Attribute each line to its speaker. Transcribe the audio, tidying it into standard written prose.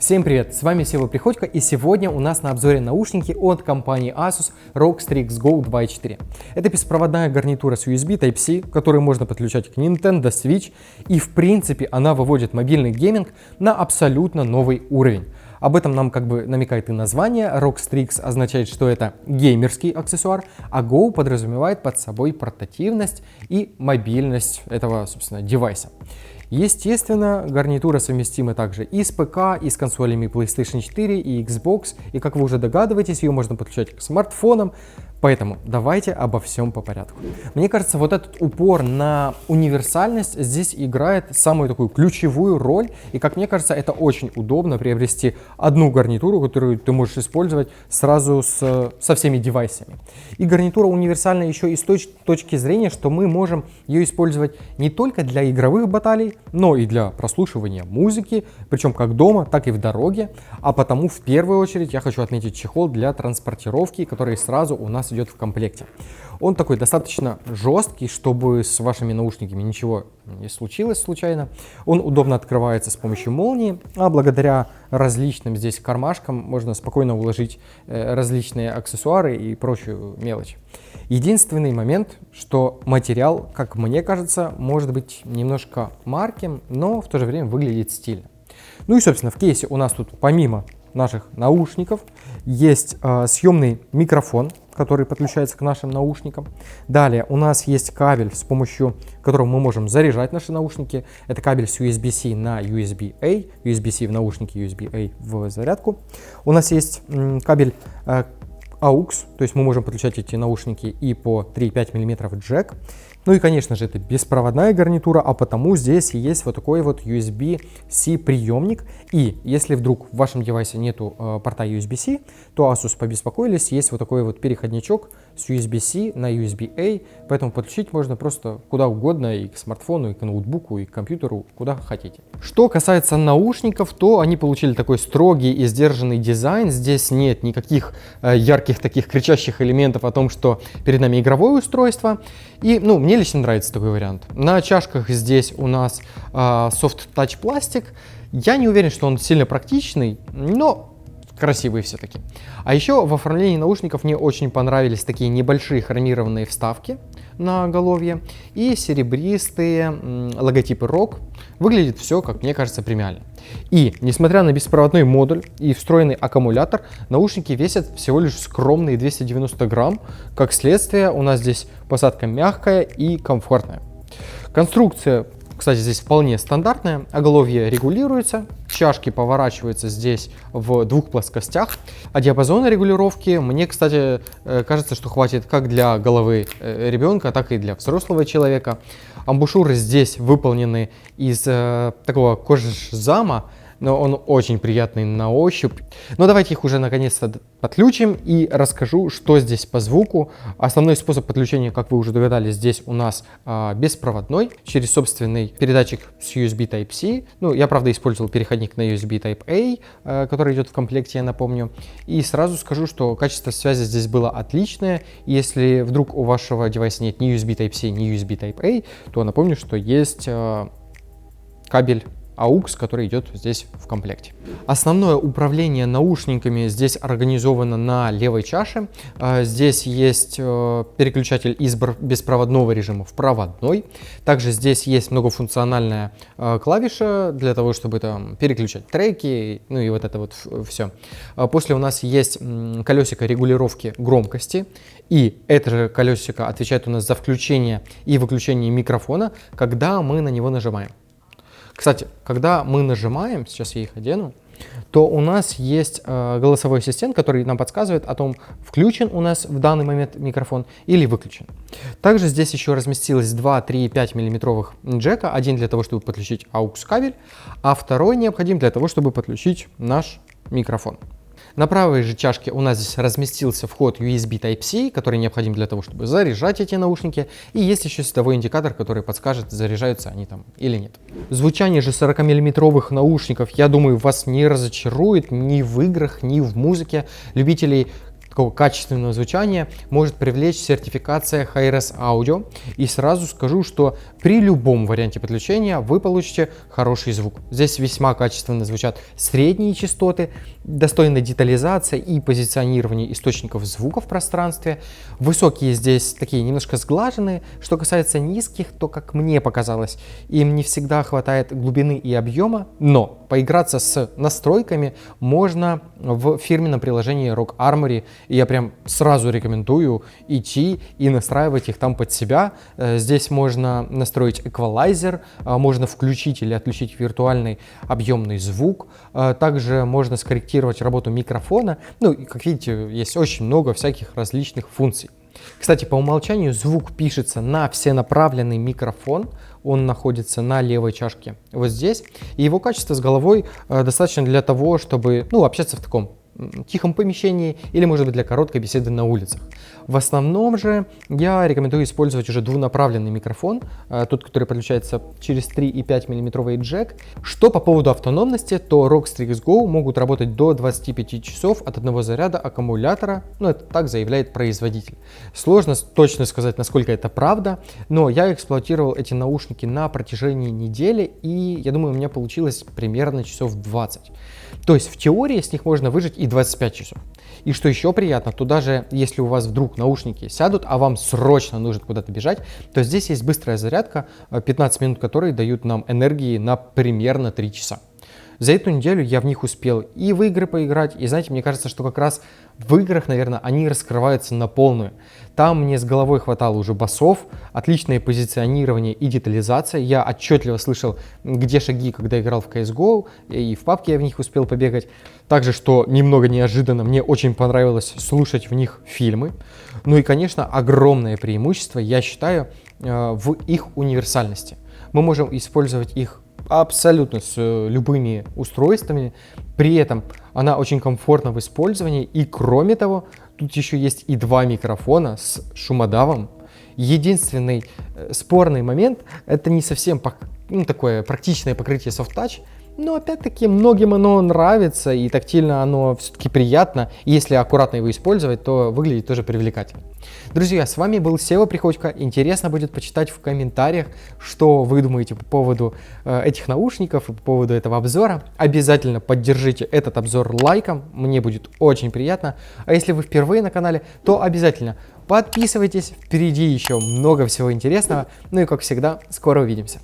Speaker 1: Всем привет, с вами Сева Приходько, и сегодня у нас на обзоре наушники от компании Asus ROG Strix Go 2.4. Это беспроводная гарнитура с USB Type-C, которую можно подключать к Nintendo Switch, и в принципе она выводит мобильный гейминг на абсолютно новый уровень. Об этом нам как бы намекает и название. ROG Strix означает, что это геймерский аксессуар, а Go подразумевает под собой портативность и мобильность этого, собственно, девайса. Естественно, гарнитура совместима также и с ПК, и с консолями PlayStation 4, и Xbox, и, как вы уже догадываетесь, ее можно подключать к смартфонам, поэтому давайте обо всем по порядку. Мне кажется, вот этот упор на универсальность здесь играет самую такую ключевую роль, и, как мне кажется, это очень удобно приобрести одну гарнитуру, которую ты можешь использовать сразу со всеми девайсами. И гарнитура универсальна еще и с точки зрения, что мы можем ее использовать не только для игровых баталий, но и для прослушивания музыки, причем как дома, так и в дороге. А потому в первую очередь я хочу отметить чехол для транспортировки, который сразу у нас идет в комплекте. Он такой достаточно жесткий, чтобы с вашими наушниками ничего не случилось случайно. Он удобно открывается с помощью молнии, а благодаря различным здесь кармашкам можно спокойно уложить различные аксессуары и прочую мелочь. Единственный момент, что материал, как мне кажется, может быть немножко марким, но в то же время выглядит стильно. Ну и, собственно, в кейсе у нас тут помимо наших наушников есть съемный микрофон, который подключается к нашим наушникам. Далее у нас есть кабель, с помощью которого мы можем заряжать наши наушники. Это кабель с USB-C на USB-A, USB-C в наушники, USB-A в зарядку. У нас есть кабель AUX, то есть мы можем подключать эти наушники и по 3,5 мм джек. Ну и, конечно же, это беспроводная гарнитура, а потому здесь есть вот такой вот USB-C приемник. И если вдруг в вашем девайсе нету порта USB-C, то Asus побеспокоились, есть вот такой вот переходничок с USB-C на USB-A, поэтому подключить можно просто куда угодно, и к смартфону, и к ноутбуку, и к компьютеру, куда хотите. Что касается наушников, то они получили такой строгий и сдержанный дизайн. Здесь нет никаких ярких таких кричащих элементов о том, что перед нами игровое устройство. И, мне лично нравится такой вариант. На чашках здесь у нас Soft Touch пластик. Я не уверен, что он сильно практичный, но красивый все-таки. А еще в оформлении наушников мне очень понравились такие небольшие хромированные вставки на оголовье и серебристые логотипы ROG. Выглядит все, как мне кажется, премиально. И, несмотря на беспроводной модуль и встроенный аккумулятор, наушники весят всего лишь скромные 290 грамм. Как следствие, у нас здесь посадка мягкая и комфортная. Конструкция, кстати, здесь вполне стандартная. Оголовье регулируется, чашки поворачиваются здесь в двух плоскостях. А диапазона регулировки мне, кстати, кажется, что хватит как для головы ребенка, так и для взрослого человека. Амбушюры здесь выполнены из такого кожзама, но он очень приятный на ощупь. Но давайте их уже наконец-то подключим и расскажу, что здесь по звуку. Основной способ подключения, как вы уже догадались, здесь у нас беспроводной, через собственный передатчик с USB Type-C. Я, правда, использовал переходник на USB Type-A, который идет в комплекте, я напомню. И сразу скажу, что качество связи здесь было отличное. Если вдруг у вашего девайса нет ни USB Type-C, ни USB Type-A, то напомню, что есть кабель AUX, который идет здесь в комплекте. Основное управление наушниками здесь организовано на левой чаше. Здесь есть переключатель из беспроводного режима в проводной. Также здесь есть многофункциональная клавиша для того, чтобы там переключать треки, и вот это вот все. После у нас есть колесико регулировки громкости. И это же колесико отвечает у нас за включение и выключение микрофона, когда мы на него нажимаем. Кстати, когда мы нажимаем, сейчас я их одену, то у нас есть голосовой ассистент, который нам подсказывает о том, включен у нас в данный момент микрофон или выключен. Также здесь еще разместилось два 3,5 миллиметровых джека, один для того, чтобы подключить AUX кабель, а второй необходим для того, чтобы подключить наш микрофон. На правой же чашке у нас здесь разместился вход USB Type-C, который необходим для того, чтобы заряжать эти наушники. И есть еще световой индикатор, который подскажет, заряжаются они там или нет. Звучание же 40-миллиметровых наушников, я думаю, вас не разочарует ни в играх, ни в музыке. Любителей такого качественного звучания может привлечь сертификация Hi-Res Audio. И сразу скажу, что при любом варианте подключения вы получите хороший звук. Здесь весьма качественно звучат средние частоты, достойная детализация и позиционирование источников звука в пространстве. Высокие здесь такие немножко сглаженные. Что касается низких, то, как мне показалось, им не всегда хватает глубины и объема, но поиграться с настройками можно в фирменном приложении ROG Armoury. И я прям сразу рекомендую идти и настраивать их там под себя. Здесь можно настроить эквалайзер, можно включить или отключить виртуальный объемный звук. Также можно скорректировать работу микрофона. Ну и, как видите, есть очень много всяких различных функций. Кстати, по умолчанию звук пишется на всенаправленный микрофон. Он находится на левой чашке вот здесь. И его качество с головой достаточно для того, чтобы общаться в таком тихом помещении или, может быть, для короткой беседы на улицах. В основном же я рекомендую использовать уже двунаправленный микрофон, тот, который подключается через 3,5 мм джек. Что по поводу автономности, то ROG Strix Go могут работать до 25 часов от одного заряда аккумулятора, это так заявляет производитель. Сложно точно сказать, насколько это правда, но я эксплуатировал эти наушники на протяжении недели, и я думаю, у меня получилось примерно часов 20. То есть в теории с них можно выжать и 25 часов. И что еще приятно, то даже если у вас вдруг наушники сядут, а вам срочно нужно куда-то бежать, то здесь есть быстрая зарядка, 15 минут которой дают нам энергии на примерно 3 часа. За эту неделю я в них успел и в игры поиграть, и знаете, мне кажется, что как раз в играх, наверное, они раскрываются на полную. Там мне с головой хватало уже басов, отличное позиционирование и детализация. Я отчетливо слышал, где шаги, когда играл в CSGO, и в PUBG я в них успел побегать. Также, что немного неожиданно, мне очень понравилось слушать в них фильмы. Ну и, конечно, огромное преимущество, я считаю, в их универсальности. Мы можем использовать их абсолютно с любыми устройствами, при этом она очень комфортна в использовании, и кроме того, тут еще есть и два микрофона с шумодавом. Единственный спорный момент — это не совсем такое практичное покрытие Soft Touch, но опять-таки многим оно нравится, и тактильно оно все-таки приятно. И если аккуратно его использовать, то выглядит тоже привлекательно. Друзья, с вами был Сева Приходько. Интересно будет почитать в комментариях, что вы думаете по поводу этих наушников и по поводу этого обзора. Обязательно поддержите этот обзор лайком, мне будет очень приятно. А если вы впервые на канале, то обязательно подписывайтесь, впереди еще много всего интересного. Ну и как всегда, скоро увидимся.